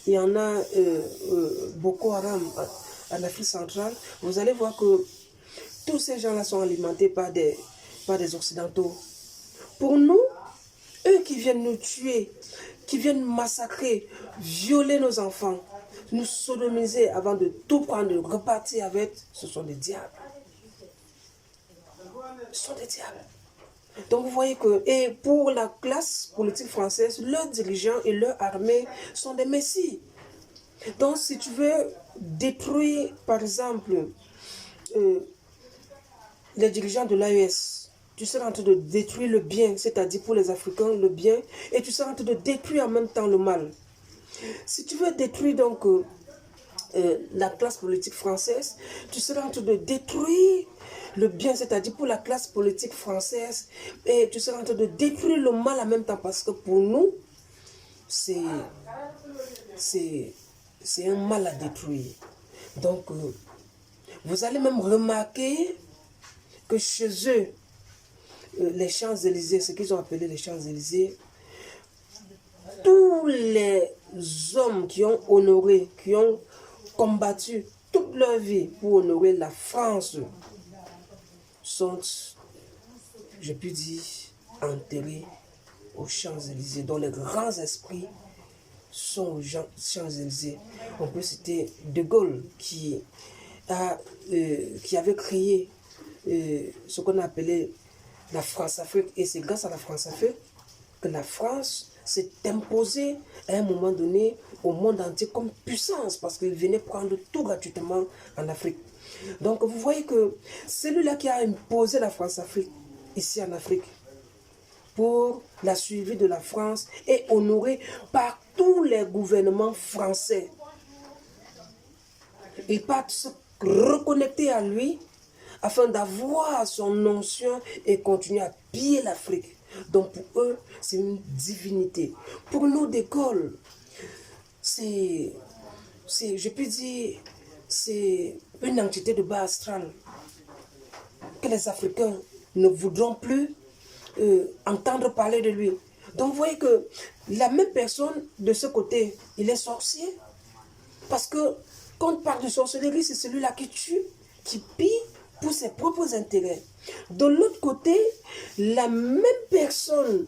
il y en a Boko Haram en Afrique centrale, vous allez voir que tous ces gens-là sont alimentés par des Occidentaux. Pour nous, eux qui viennent nous tuer, qui viennent massacrer, violer nos enfants, nous sodomiser avant de tout prendre, de repartir avec, ce sont des diables. Ce sont des diables. Donc vous voyez que, et pour la classe politique française, leurs dirigeants et leur armée sont des messies. Donc si tu veux détruire, par exemple, les dirigeants de l'AES, tu seras en train de détruire le bien, c'est-à-dire pour les Africains, le bien, et tu seras en train de détruire en même temps le mal. Si tu veux détruire donc la classe politique française, tu seras en train de détruire le bien, c'est-à-dire pour la classe politique française, et tu seras en train de détruire le mal en même temps, parce que pour nous, c'est un mal à détruire. Donc, vous allez même remarquer que chez eux, les Champs-Élysées, ce qu'ils ont appelé les Champs-Élysées, tous les hommes qui ont honoré, qui ont combattu toute leur vie pour honorer la France sont, je puis dire, enterrés aux Champs-Élysées, dont les grands esprits sont aux Champs-Élysées. On peut citer De Gaulle qui avait créé ce qu'on appelait la France-Afrique, et c'est grâce à la France-Afrique que la France s'est imposée à un moment donné au monde entier comme puissance, parce qu'il venait prendre tout gratuitement en Afrique. Donc vous voyez que celui-là qui a imposé la France-Afrique ici en Afrique pour la suivi de la France est honoré par tous les gouvernements français. Ils partent se reconnecter à lui afin d'avoir son onction et continuer à piller l'Afrique. Donc pour eux, c'est une divinité. Pour nous, De Gaulle, je peux dire, c'est une entité de bas astral que les Africains ne voudront plus entendre parler de lui. Donc vous voyez que la même personne de ce côté, il est sorcier. Parce que quand on parle de sorcellerie, c'est celui-là qui tue, qui pille pour ses propres intérêts. De l'autre côté, la même personne